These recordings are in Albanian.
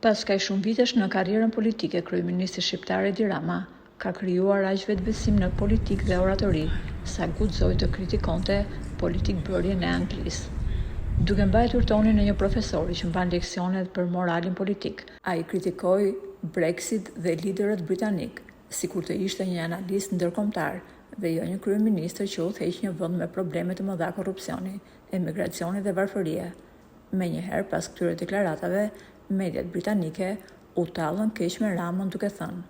Pas kaq shumë vitesh në karrierën politike, kryeministri shqiptar Edi Rama ka krijuar aq vetbesim në politikë dhe oratori, sa guxoi të kritikonte politikbërjen e Anglisë. Duke mbajtur tonin e një profesori që mban leksione për moralin politik, ai kritikoi Brexit dhe liderët britanik, sikur të ishte një analist ndërkombëtar dhe jo një kryeministër që udhëheq një vend me probleme të mëdha korrupsioni, emigracioni dhe varfërie. Menjëherë pas këtyre deklaratave, mediat britanike u tallën keq me Ramën duke thënë: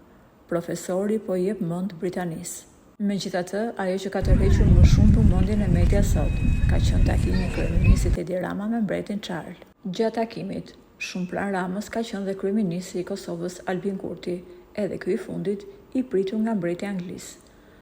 "Profesori po jep mend Britanisë." Megjithatë, ajo që ka tërhequr më shumë vëmendjen e medias sot ka qenë takimi i kryeministrit Edi Rama me mbretin Charles. Gjatë takimit, shumë pranë Ramës ka qenë dhe kryeministri i Kosovës Albin Kurti, edhe ky i fundit i pritur nga mbreti anglis.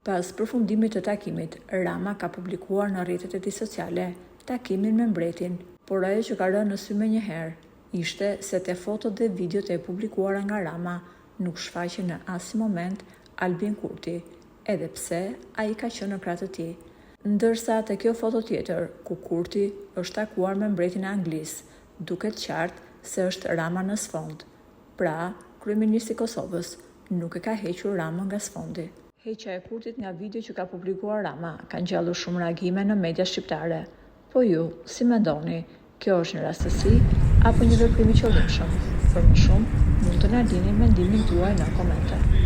Pas përfundimit të takimit, Rama ka publikuar në rrjetet e tij sociale takimin me mbretin, por ajo që ka rënë në sy menjëherë ishte se te fotot dhe videot e publikuara nga Rama nuk shfaqen në asnjë moment Albin Kurti, edhe pse ai ka qenë në krah të tij. Ndërsa te kjo foto tjetër, ku Kurti është takuar me mbretin e Anglisë, duket qartë se është Rama në sfond. Pra, kryeministri i Kosovës nuk e ka hequr Ramën nga sfondi. Heqja e Kurtit nga video që ka publikuar Rama ka ngjallur shumë reagime në media shqiptare. Po ju, si mendoni, kjo është një rastësi apo një veprim i qëllimshëm? Për më shumë, mund të na lini mendimin tuaj në komente.